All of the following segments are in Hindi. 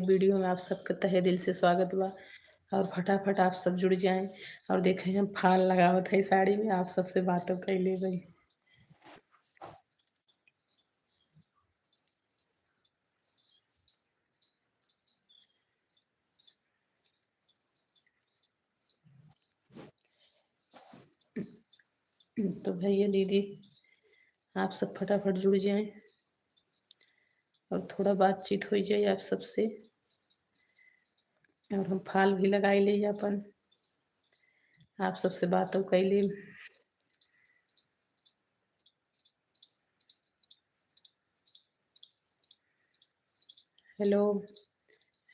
वीडियो में आप सबका तहे दिल से स्वागत बा। और फटाफट आप सब जुड़ जाएं। और देखें हम फाल लगावत है साड़ी में, आप सबसे बातों कैले बई। तो भैया दीदी आप सब फटाफट जुड़ जाएं और थोड़ा बातचीत हो जाए आप सबसे। और हम फाल भी लगाई ले अपन, आप सबसे बातों कैले। हेलो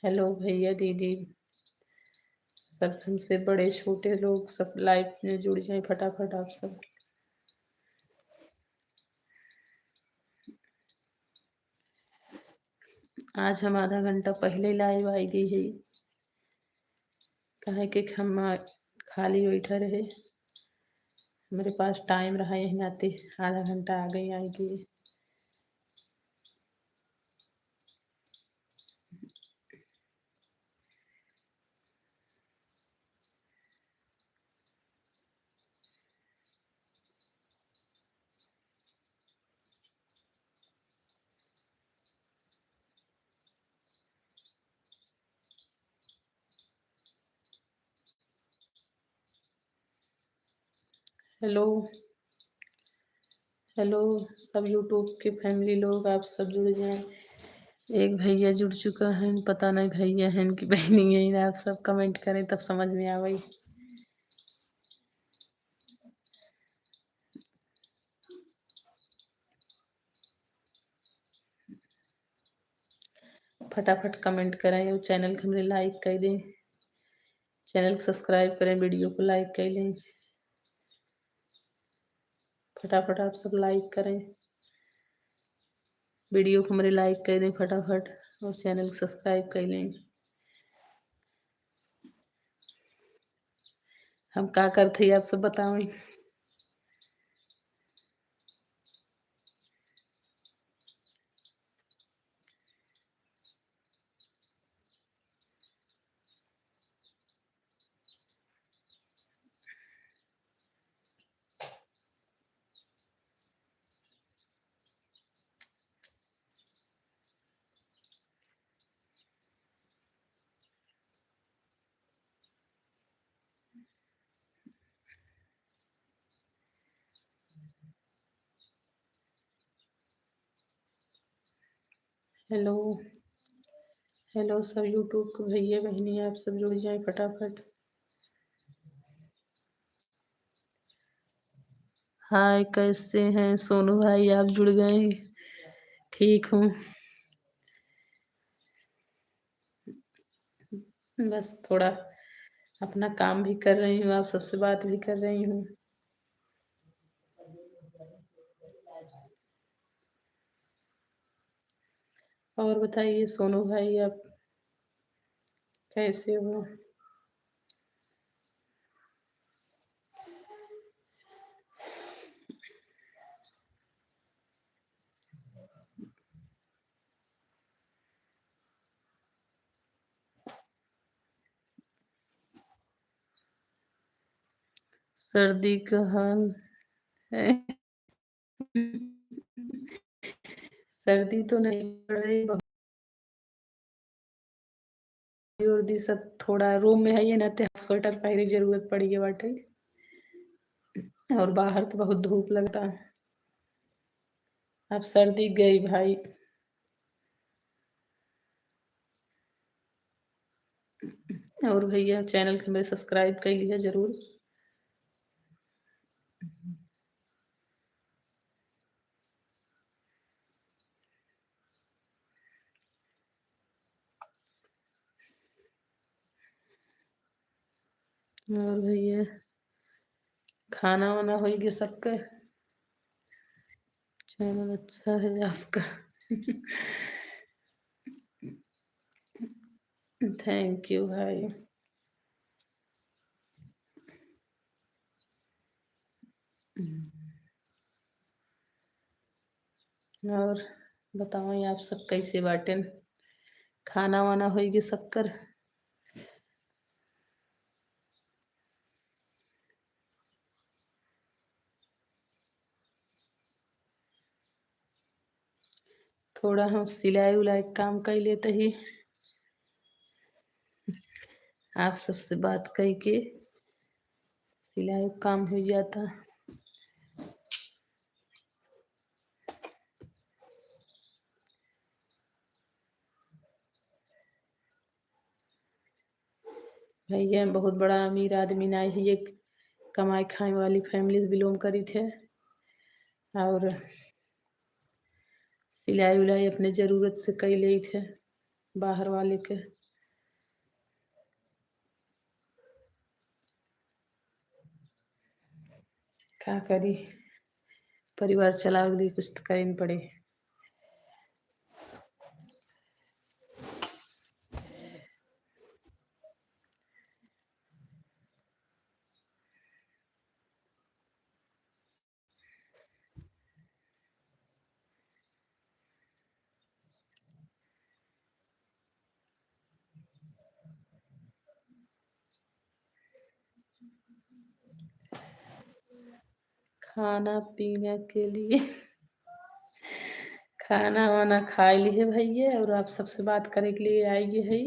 हेलो भैया दीदी सब, हमसे बड़े छोटे लोग सब लाइव में जुड़ जाएं फटाफट आप सब। आज हम आधा घंटा पहले लाइव आई गई है, कहे कि हम खाली बैठा रहे, मेरे पास टाइम रहा यहीं आते, आधा घंटा आ गई आएगी। हेलो हेलो सब यूट्यूब के फैमिली लोग आप सब जुड़ जाएं। एक भैया जुड़ चुका है, पता नहीं भैया है कि बहनी है, आप सब कमेंट करें तब समझ में आवे। फटाफट कमेंट करें और चैनल को हमें लाइक कर दें, चैनल को सब्सक्राइब करें, वीडियो को लाइक कर लें। फटाफट आप सब लाइक करें, वीडियो को हमारे लाइक कर दें फटाफट, और चैनल को सब्सक्राइब कर लें। हम क्या करते आप सब बताएं। हेलो हेलो सब यूट्यूब के भैया बहनी आप सब जुड़ जाएं फटाफट। हाय कैसे हैं सोनू भाई, आप जुड़ गए। ठीक हूँ, बस थोड़ा अपना काम भी कर रही हूँ, आप सबसे बात भी कर रही हूँ। और बताइए सोनू भाई आप कैसे हो। सर्दी का हाल है, सर्दी तो नहीं पड़ रही, बहुत उर्दी सब थोड़ा रूम में है ये ना, तो स्वेटर पहने की जरूरत पड़ी है बाटे, और बाहर तो बहुत धूप लगता है। अब सर्दी गई भाई। और भैया चैनल को मेरे सब्सक्राइब कर लिया जरूर। और भैया खाना वाना हो गया सबका, चैनल अच्छा है आपका। थैंक यू भाई। और बताओ आप सब कैसे बाटेन, खाना वाना होगी शक्कर। थोड़ा हम सिलाई उलाई काम कर लेते ही आप सबसे बात कह के सिलाई काम हो जाता। भैया बहुत बड़ा अमीर आदमी नहीं है, ये कमाई खाने वाली फैमिली से बिलोंग करी थे और सिलाई उलाई अपने ज़रूरत से कई ले थे बाहर वाले के। क्या करी, परिवार चलावे के लिए कुछ तो करे पड़े। खाना पीने के लिए खाना वाना खा लिए भैया और आप सबसे बात करे के लिए आइए है।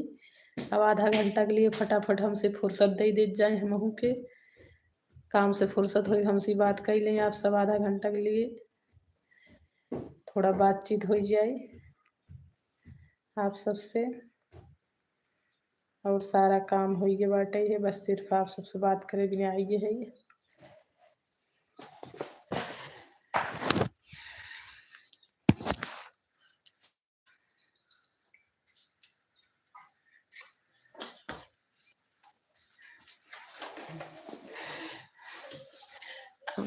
अब आधा घंटा के लिए फटाफट हमसे फुर्सत दे जाए, हमहू के काम से फुर्सत हो हमसे बात कर लें आप सब आधा घंटा के लिए, थोड़ा बातचीत हो जाए आप सबसे और सारा काम हो गया बाटे है, बस सिर्फ आप सबसे बात करे बिना आइए है।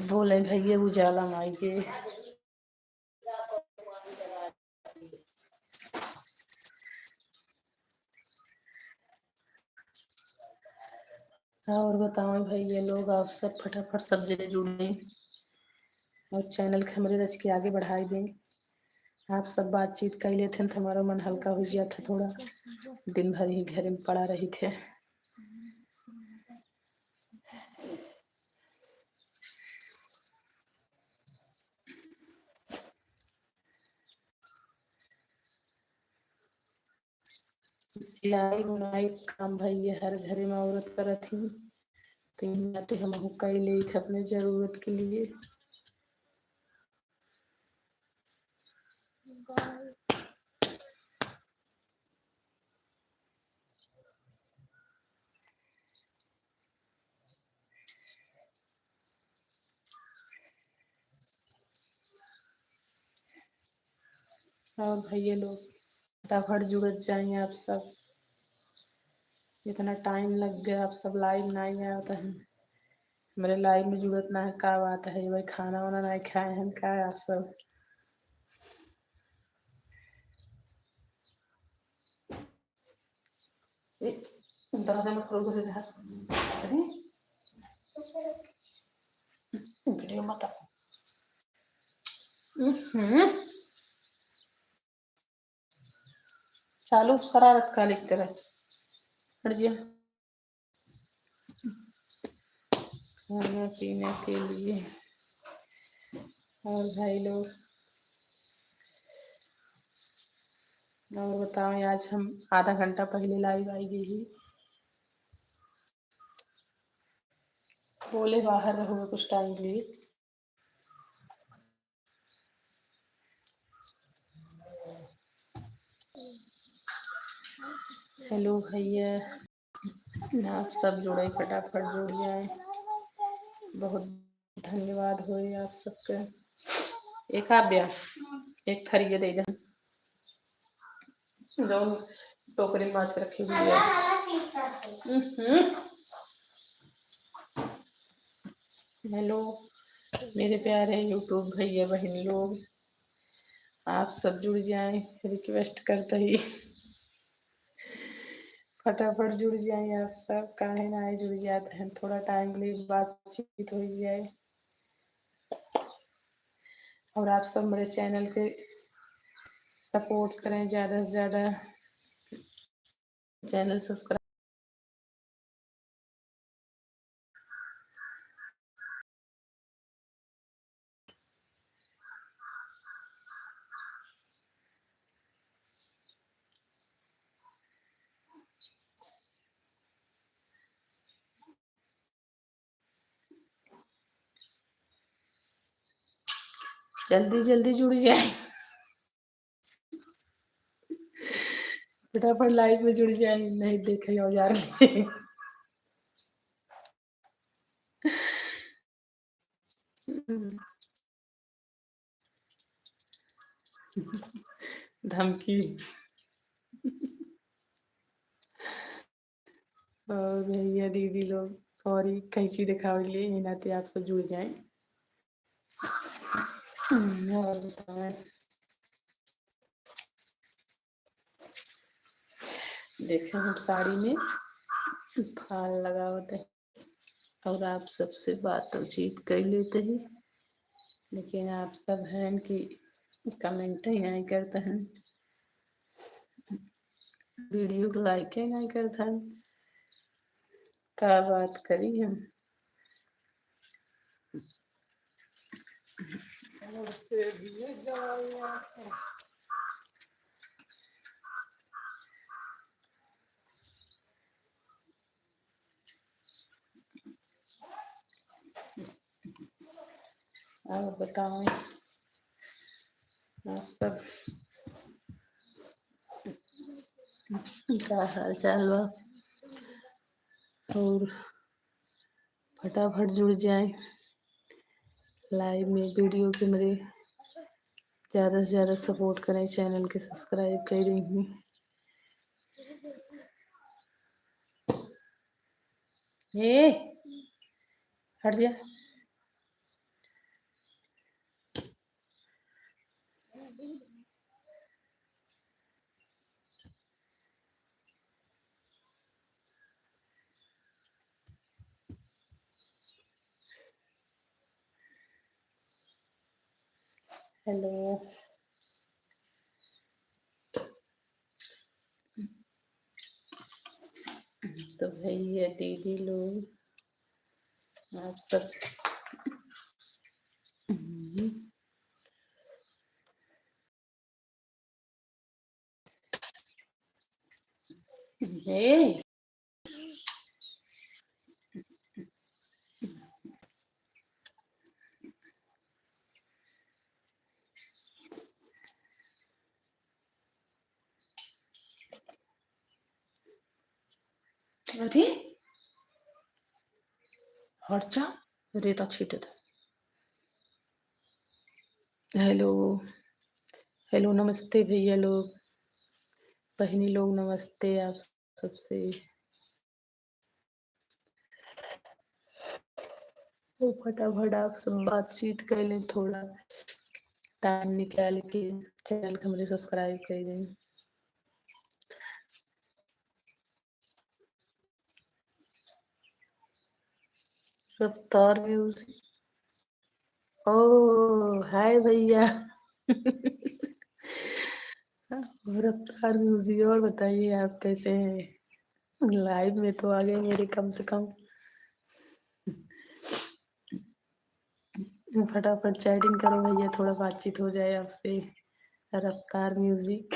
बोले भैया उजाला में आइए। और बताओ भैया लोग आप सब फटाफट सब जगह जुड़े और चैनल के हमारे रच के आगे बढ़ाई दें। आप सब बातचीत कर लेते तो हमारा मन हल्का हो गया था, थोड़ा दिन भर ही घर में पड़ा रही थे। सिलाई बुनाई काम भैया हर घर में औरत करत ही, तो हम कर ले थे अपने जरूरत के लिए। और भैया लोग फटाफट जुड़ जाएंगे आप सब, इतना टाइम लग गया आप सब लाइव नहीं आता है, मेरे लाइव में जुड़त ना है का बात है भाई, खाना वाना नहीं खाए हैं का आप सब। दरवाजा मत खोल दे यार, अरे वीडियो मत चालू शरारत का लिखते रहे हट जिया। खाना पीने के लिए और भाई लोग और बताओ, आज हम आधा घंटा पहले लाइव आई गई ही, बोले बाहर रहोगे कुछ टाइम के लिए। हेलो भैया, आप सब जुड़े फटाफट जुड़ जाए, बहुत धन्यवाद हो आप सबके। एक आव्या एक थरिये दे जा जो टोकरी में माछ रखी हुई है। हेलो मेरे प्यारे यूट्यूब भैया बहन लोग, आप सब जुड़ जाएं, रिक्वेस्ट करते ही फटाफट जुड़ जाए आप सब, काहे ना आए जुड़ जाते हैं, थोड़ा टाइम ले बातचीत हो जाए। और आप सब मेरे चैनल के सपोर्ट करें ज़्यादा से ज़्यादा, चैनल सब्सक्राइब। जल्दी जल्दी जुड़ जाए, फटाफट लाइव में जुड़ जाए, नहीं देखे औजार में। धमकी। और भैया दीदी लोग सॉरी कैंची दिखावे लिए नाते आप सब जुड़ जाए। और बताएं, देखे हम साड़ी में फाल लगा होते हैं और आप सबसे बातचीत कर लेते हैं, लेकिन आप सब हैं कि कमेंट ही नहीं करते हैं, वीडियो को लाइक ही नहीं करते हैं। क्या बात करी हम। और बताओ आप सब क्या हाल चाल बा, और फटाफट जुड़ जाए लाइव में, वीडियो के मेरे ज़्यादा से ज़्यादा सपोर्ट करें, चैनल के सब्सक्राइब करें। ए हट जा। हेलो, तो भैया दीदी लोग आप सब ए अरे हट जा, रेता छीटे था। हेलो हेलो, नमस्ते भैया लोग, बहनी लोग नमस्ते आप सबसे। तो फटाफट आप सब बातचीत कर लें, थोड़ा टाइम निकाल के चैनल को हमारे सब्सक्राइब कर दें। रफ्तार म्यूजिक, ओ हाय भैया। रफ्तार म्यूजिक, और बताइए आप कैसे हैं। लाइव में तो आ गए मेरे कम से कम। फटाफट चैटिंग करो भैया, थोड़ा बातचीत हो जाए आपसे। रफ्तार म्यूजिक।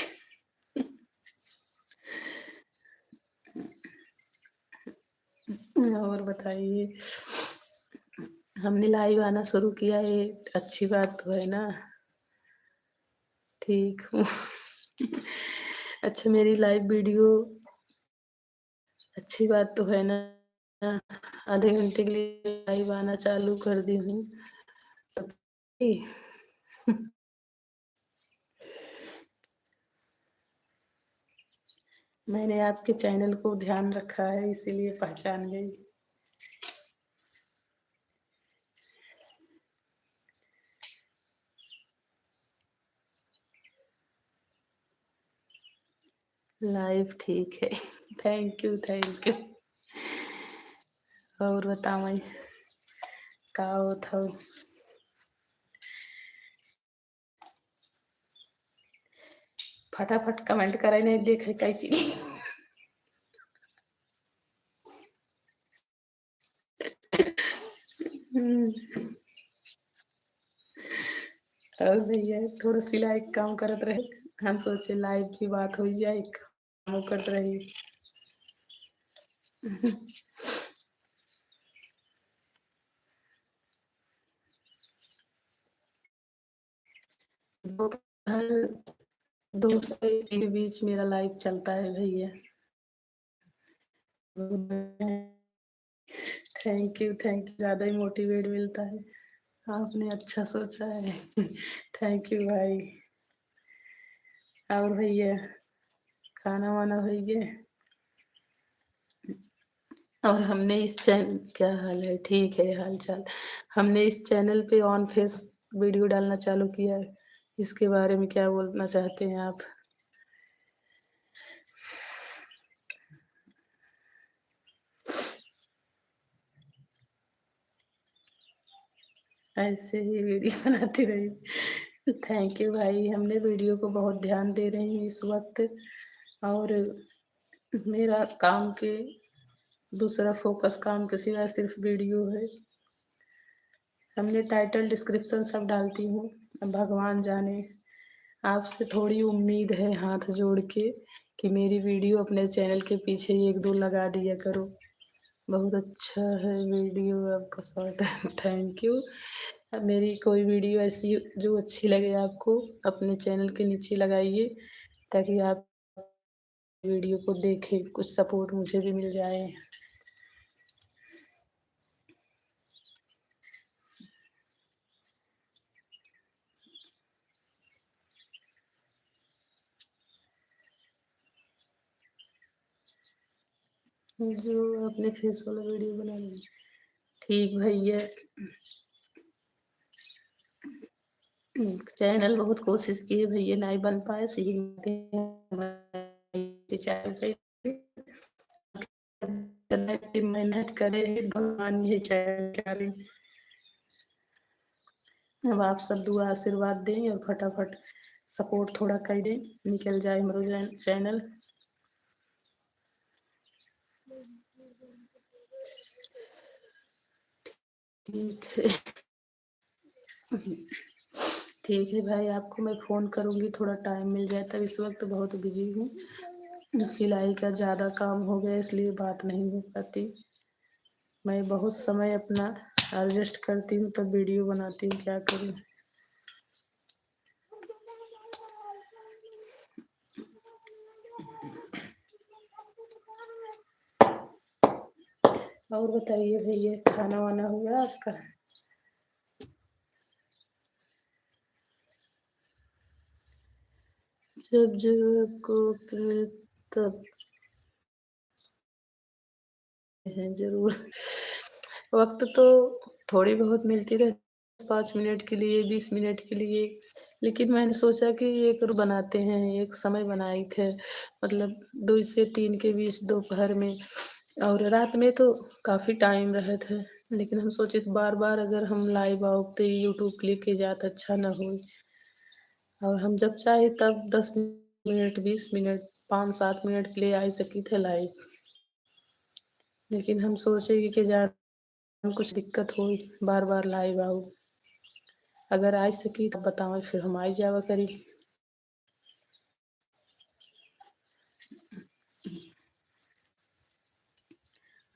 और बताइए, हमने लाइव आना शुरू किया है, अच्छी बात तो है ना। ठीक हूँ। अच्छा, मेरी लाइव वीडियो अच्छी बात तो है ना। आधे घंटे के लिए लाइव आना चालू कर दी हूँ। मैंने आपके चैनल को ध्यान रखा है, इसीलिए पहचान गई। लाइव ठीक है। Thank you thank you. और बताओ का होत हौ। फटाफट कमेंट करे, नहीं देखे कई चीज। और भैया थोड़ा सिलाई के काम करत रहे, हम सोचे लाइव की बात हो जाए, काम करत रही। दोपहर 2 से 3 के बीच मेरा लाइव चलता है भैया। थैंक यू, ज़्यादा ही मोटिवेट मिलता है। आपने अच्छा सोचा है। थैंक यू भाई। और भैया खाना वाना हो गया? और हमने इस चैनल, क्या हाल है? ठीक है हाल चाल। हमने इस चैनल पे ऑन फेस वीडियो डालना चालू किया है, इसके बारे में क्या बोलना चाहते हैं आप? ऐसे ही वीडियो बनाती रही। थैंक यू भाई, हमने वीडियो को बहुत ध्यान दे रहे हैं इस वक्त। और मेरा काम के दूसरा फोकस काम के सिवा सिर्फ वीडियो है। हमने टाइटल डिस्क्रिप्शन सब डालती हूँ, अब भगवान जाने। आपसे थोड़ी उम्मीद है हाथ जोड़ के कि मेरी वीडियो अपने चैनल के पीछे 1-2 लगा दिया करो। बहुत अच्छा है वीडियो आपका, शॉर्ट। Thank you. अब मेरी कोई वीडियो ऐसी जो अच्छी लगे आपको, अपने चैनल के नीचे लगाइए ताकि आप वीडियो को देखें, कुछ सपोर्ट मुझे भी मिल जाए। जो अपने फेस वाला वीडियो बना लेंगे। ठीक भैया। चैनल बहुत कोशिश की है भैया, नहीं बन पाए, सीखते हैं चैनल पे। मेहनत करे भगवान ये चैनल करें। अब आप सब दुआ आशीर्वाद दें और फटाफट सपोर्ट थोड़ा कर दें, निकल जाए हमारा चैनल। ठीक है। ठीक है भाई, आपको मैं फ़ोन करूँगी थोड़ा टाइम मिल जाए तब। इस वक्त बहुत बिजी हूँ, सिलाई का ज़्यादा काम हो गया इसलिए बात नहीं हो पाती। मैं बहुत समय अपना एडजस्ट करती हूँ तब वीडियो बनाती हूँ, क्या करूँ। और बताइए भैया, खाना वाना हुआ आपका? जब जब को तब है जरूर। वक्त तो थोड़ी बहुत मिलती रहती, 5 मिनट के लिए, 20 मिनट के लिए। लेकिन मैंने सोचा कि एक और बनाते हैं, एक समय बनाए थे, मतलब 2 से 3 के बीच दोपहर में। और रात में तो काफ़ी टाइम रहे थे, लेकिन हम सोचे बार बार अगर हम लाइव आओ तो यूट्यूब क्लिक के जात अच्छा ना हो। और हम जब चाहे तब 10 मिनट, 20 मिनट, 5-7 मिनट के लिए आ सकी थे लाइव। लेकिन हम सोचे कि जान कुछ दिक्कत हो, बार बार लाइव आओ। अगर आ सकी तो बताओ, फिर हम आई जावा करी।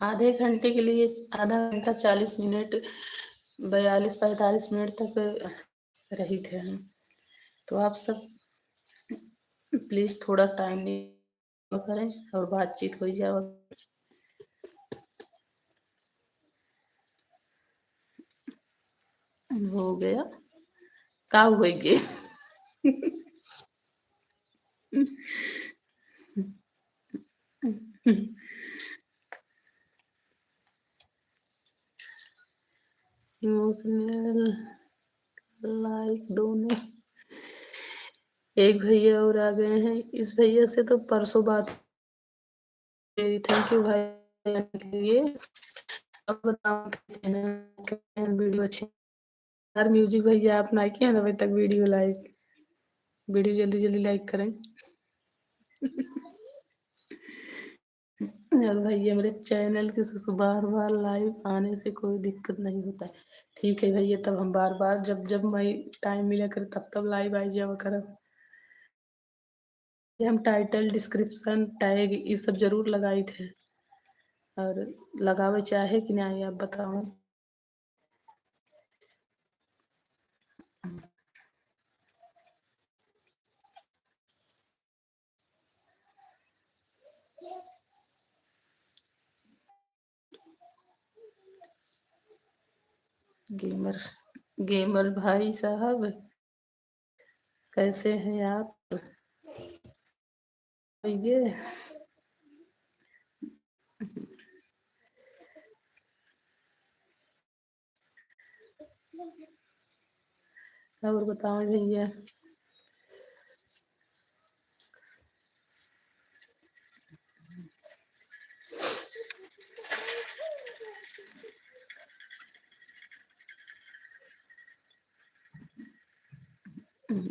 आधे घंटे के लिए, आधा घंटा 40 मिनट, 42-45 मिनट तक रही थे हम। तो आप सब प्लीज़ थोड़ा टाइम करें और बातचीत हो जाए। हो गया का हो गए। लाइक दोनों, एक भैया और आ गए हैं। इस भैया से तो परसों बात मेरी। थैंक यू भाई के लिए। अब बताओ कैसे हैं, वीडियो अच्छी? यार म्यूजिक भैया आप ना किए अभी तक वीडियो लाइक, वीडियो जल्दी जल्दी लाइक करें। और भैया मेरे चैनल के बार बार लाइव आने से कोई दिक्कत नहीं होता है। ठीक है भैया, तब हम बार बार जब जब मैं टाइम मिला कर तब लाइव आई जावा करब। हम टाइटल डिस्क्रिप्शन टैग ये सब जरूर लगाई थे, और लगावे चाहे कि नहीं आप बताओ। गेमर गेमर भाई साहब, कैसे हैं आप? ये और बताओ भैया।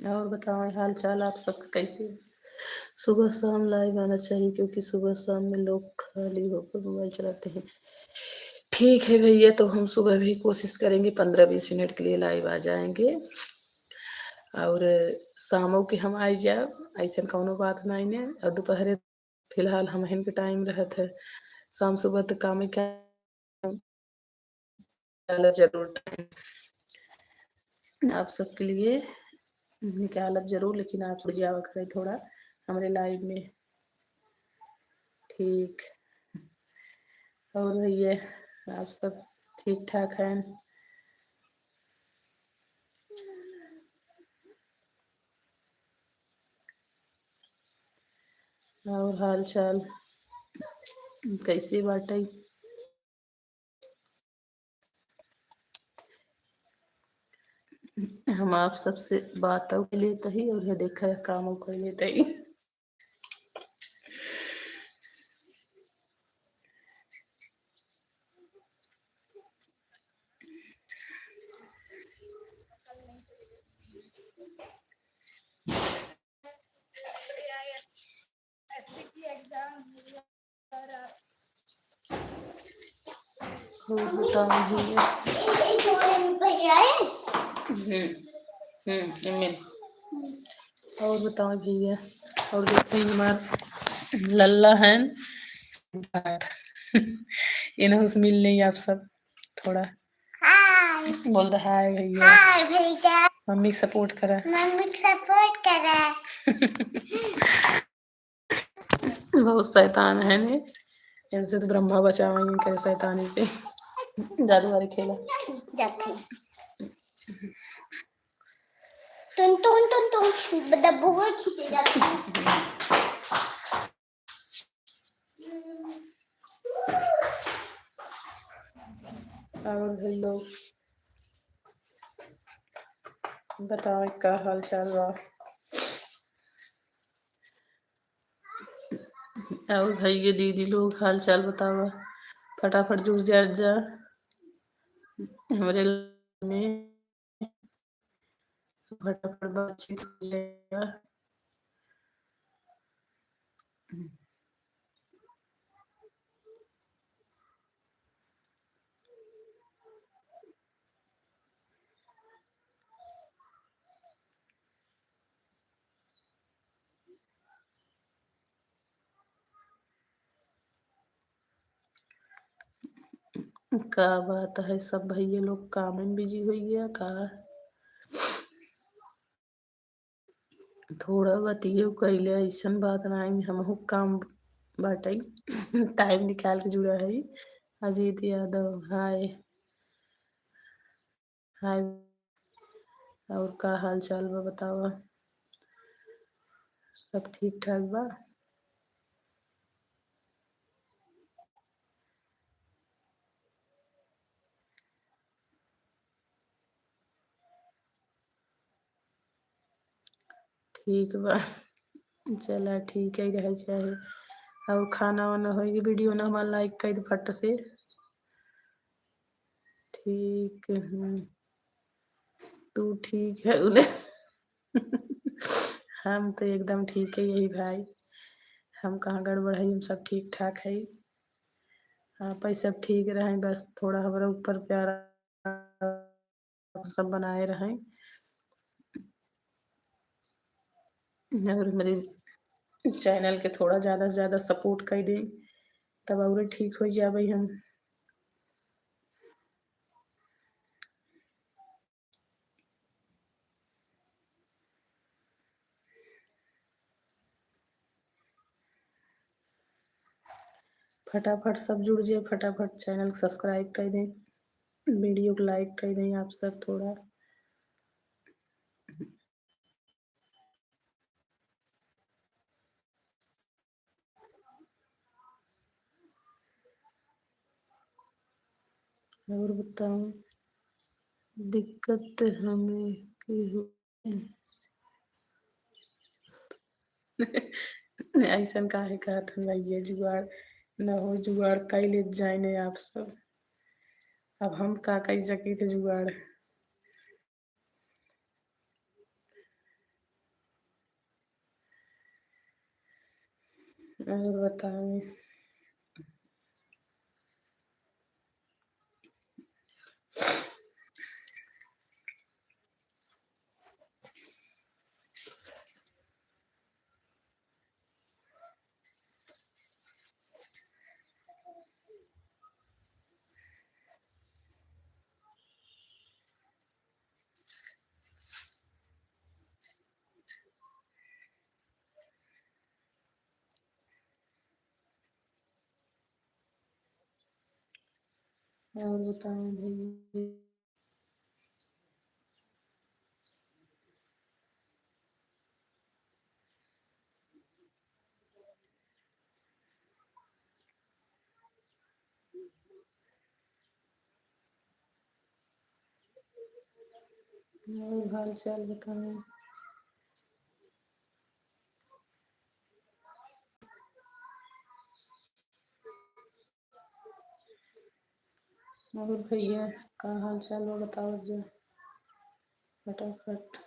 और बताओ हाल चाल आप सबका कैसे? सुबह शाम लाइव आना चाहिए, क्योंकि सुबह शाम में लोग खाली होकर मोबाइल चलाते हैं। ठीक है भैया, तो हम सुबह भी कोशिश करेंगे 15-20 मिनट के लिए लाइव आ जाएंगे, और शामों के हम आई जाए, ऐसा कोनो बात नहीं ने। और दोपहर फिलहाल हम के टाइम रहते है, शाम सुबह तक काम क्या जरूर टाइम आप सबके लिए निकालब जरूर, लेकिन आप जावा करें थोड़ा हमारे लाइव में। ठीक, और भैया आप सब ठीक ठाक हैं? और हाल चाल कैसे बाटे? हम आप सबसे बातों के लिए तही, और ये देखा है कामों के लिए तही। और बताओ भैया। और बताओ भैया। और देखो हमार लल्ला है इन्हें उस मिल नहीं आप सब थोड़ा बोल दो हाय भैया। हाय भैया। मम्मी सपोर्ट करा, मम्मी सपोर्ट करा। बहुत शैतान है ने, इनसे तो ब्रह्मा बचावेंगे करे शैतानी से। जादू वाले खेला जाते टुन टुन टुन टुन डब्बू को खींचे जाते हैं। और हेलो बताओ क्या हाल चाल बा? और भैया दीदी लोग हाल चाल बतावा, फटाफट जुड़ जा हमारे में, फटाफट बातचीत हो जाएगा। का बात है, सब भैया लोग काम में बिजी हुई गया का? थोड़ा बतियो कैले, ऐसा बात नहीं, हम काम बाटे टाइम निकाल के जुड़ा है। अजीत यादव हाय हाय। और का हाल चाल बा बतावा, सब ठीक ठाक बा? ठीक बा, चला ठीक है रहे चाहे। और खाना वाना होगी, वीडियो ना हमारा लाइक कर दे फट से। ठीक है, तू ठीक है उन्हें हम तो एकदम ठीक है यही भाई, हम कहाँ गड़बड़ है, हम सब ठीक ठाक है। आप ही सब ठीक रहें, बस थोड़ा हमारे ऊपर प्यार सब बनाए रहें और मेरे चैनल के थोड़ा ज़्यादा से ज़्यादा सपोर्ट कर दें, तब और ठीक हो जाए हम। फटाफट सब जुड़ जाए, फटाफट चैनल सब्सक्राइब कर दें, वीडियो को लाइक कर दें आप सब थोड़ा। और बताऊं, दिक्कत हमें की हो ऐसा काहे कहत हम भैया, जुगाड़ न हो, जुगाड़ कई ले जाए नहीं आप सब। अब हम का कह सके थे जुगाड़। और बताओ, और बताओ भैया। और हाल चाल बताओ। और भैया का हाल चाल वो बताओ जो, फटाफट।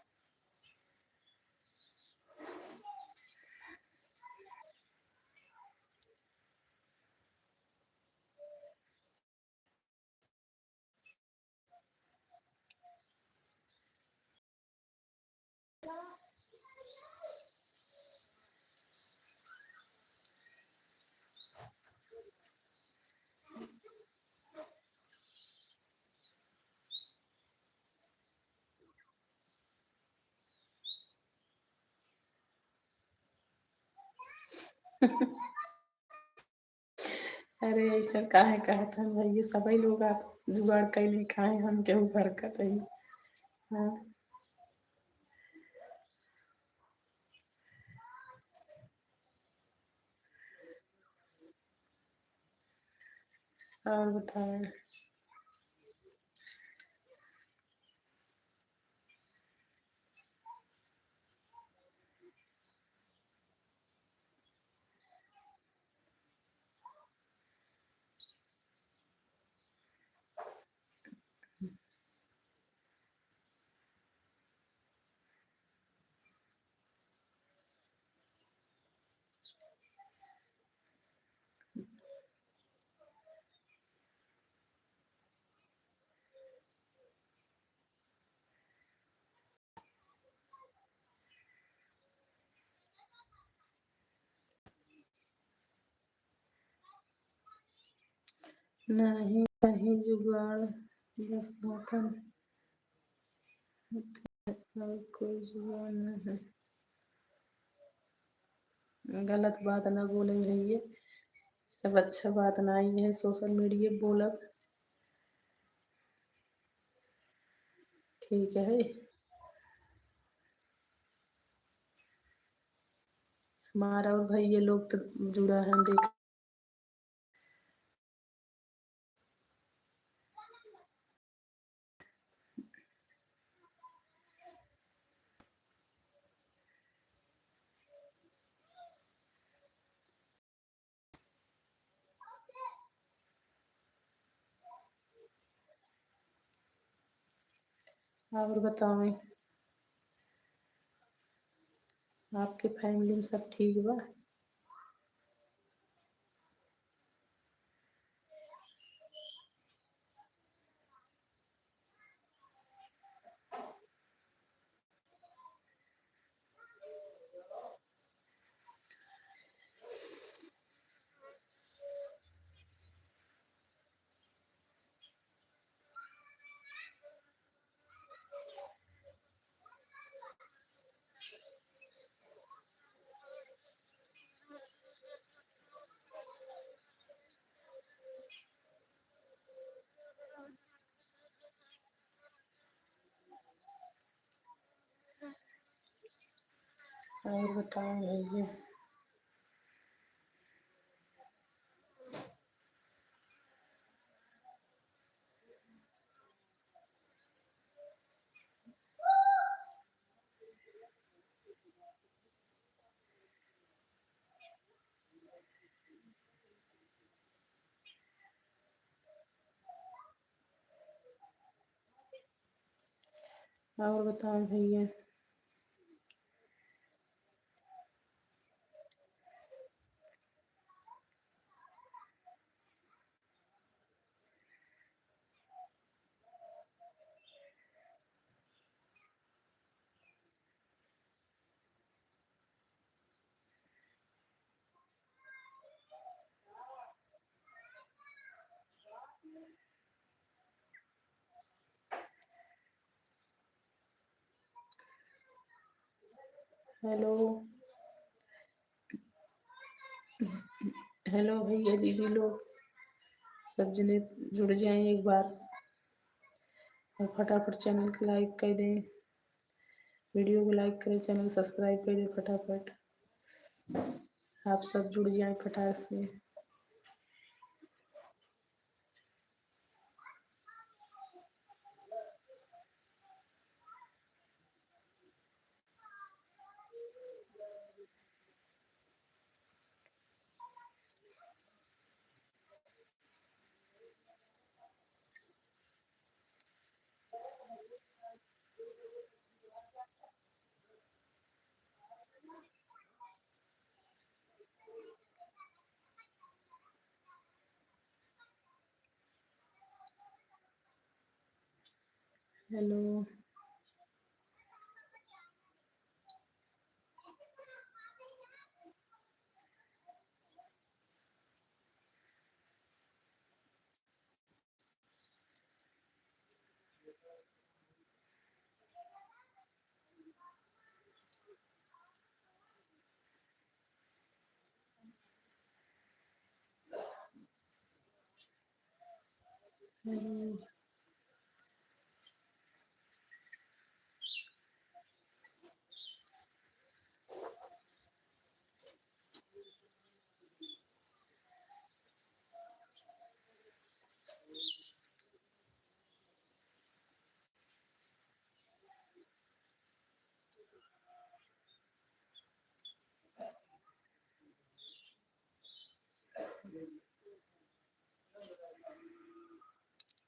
अरे ऐसा काहे कहत हम भैया, सभी लोग आप जुगाड़ कैले खाए, हम केहू हरकत है। हाँ। और बताओ। नहीं नहीं जुगाड़, बस मौका, और कोई जुगाड़ नहीं है। गलत बात ना बोले भैया, सब अच्छा बात ना ही है सोशल मीडिया बोलब। ठीक है। हमारा और भैया लोग तो जुड़ा है, देख। और बताओ, आपके फैमिली में सब ठीक बा? और बताओ भैया। और बताओ भैया। हेलो। हेलो भैया दीदी लोग, सब जने जुड़ जाएं एक बार और फटाफट चैनल को लाइक कर दें, वीडियो को लाइक करें, चैनल सब्सक्राइब कर दें फटाफट। आप सब जुड़ जाएं फटाक से। हेलो। हेलो।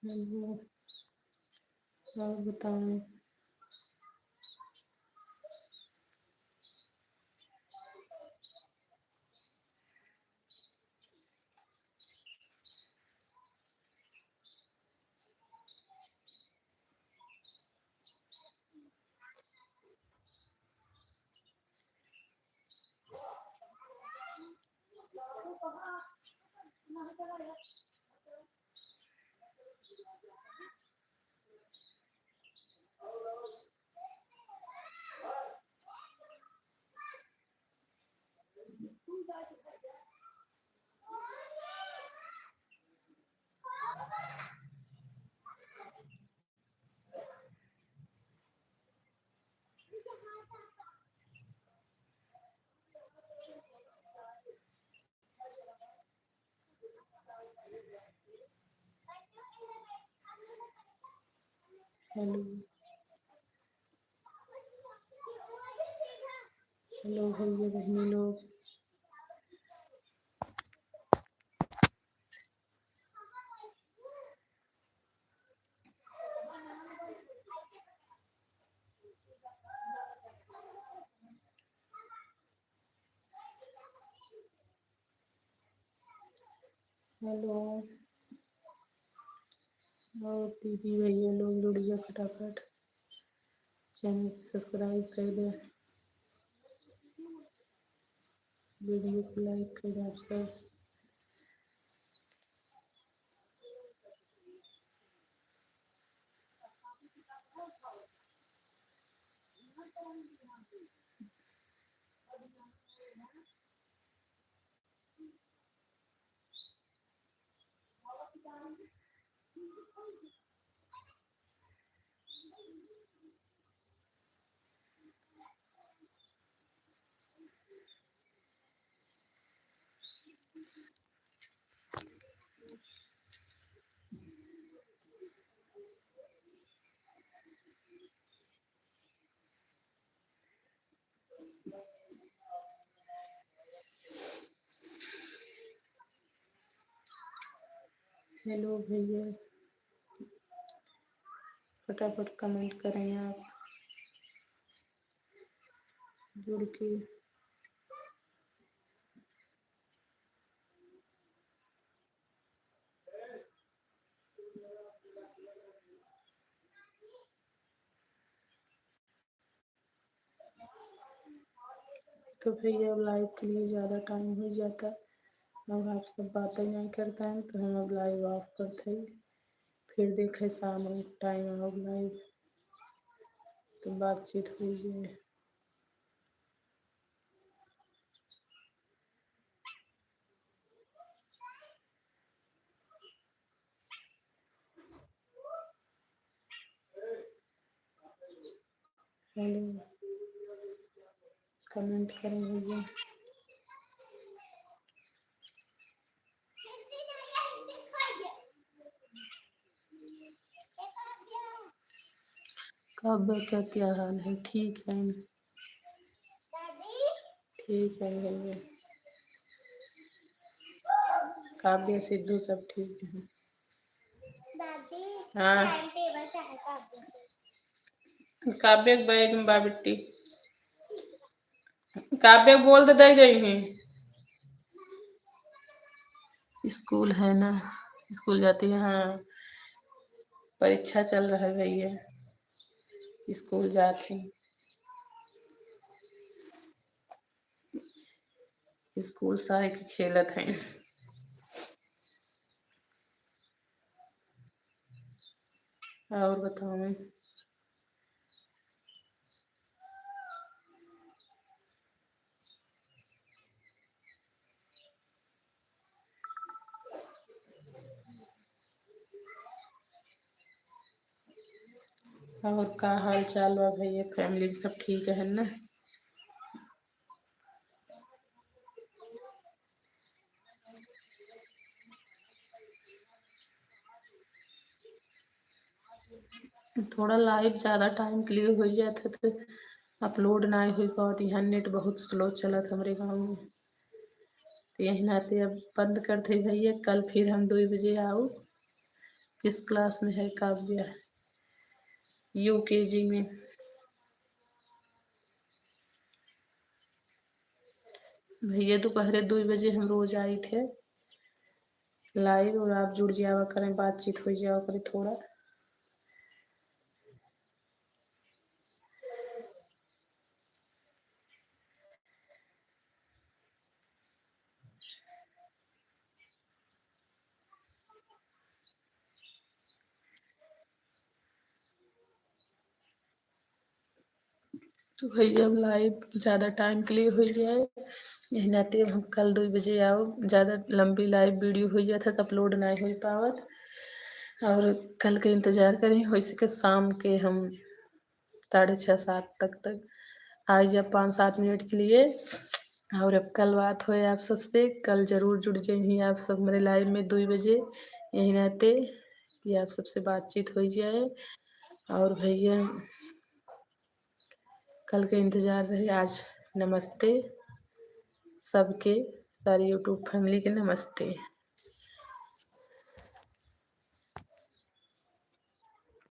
हेलो। और बताओ। हेलो। हेलो भैया बहनी लोग। हेलो। और दीदी भैया लोग जुड़ जाए फटाफट, चैनल को सब्सक्राइब कर दें, वीडियो को लाइक कर दें आप सब। हेलो भैया, फटाफट कमेंट करें आप जुड़ के। तो भैया अब लाइव के लिए ज़्यादा टाइम हो जाता है, अब आप सब बातें नहीं करता है तो हम अब लाइव ऑफ करते हैं। फिर देखे शाम टाइम अब लाइव तो बातचीत हुई है। हेलो, कमेंट करें भैया। काव्य का क्या हाल है? ठीक है, ठीक है भैया। काव्य सिद्धू सब ठीक है। हाँ, काव्य के बैग में बाबिट्टी, काव्य बोल दे दे गई हैं। स्कूल है ना, स्कूल जाती है। हाँ, परीक्षा चल रहा है भैया, स्कूल जाती स्कूल साहे के खेलत हैं। और बताओ मैं। और का हाल चाल बा भैया? फैमिली में सब ठीक है ना? थोड़ा लाइव ज़्यादा टाइम के लिए हो जाता तो अपलोड ना हो पाती। यहाँ नेट बहुत स्लो चला था हमारे गाँव में, तो यही नाते अब बंद करते भैया। कल फिर हम 2 बजे आओ। किस क्लास में है काव्या? UKG में। भैया दोपहर 2 बजे हम रोज आए थे लाइव, और आप जुड़ जावा करें, बातचीत हो जावा करें थोड़ा। तो भैया अब लाइव ज़्यादा टाइम के लिए हो जाए, यही नाते हम कल 2 बजे आओ। ज़्यादा लंबी लाइव वीडियो हो जाता तो अपलोड ना हो पावत, और कल के इंतज़ार करें। हो सके शाम के हम 6:30 तक आ जाए 5-7 मिनट के लिए। और अब कल बात हो आप सबसे, कल ज़रूर जुड़ जाइए आप सब मेरे लाइव में 2 बजे, यही नाते कि आप सबसे बातचीत हो जाए। और भैया कल के इंतज़ार रहे। आज नमस्ते सबके, सारी यूट्यूब फैमिली के नमस्ते।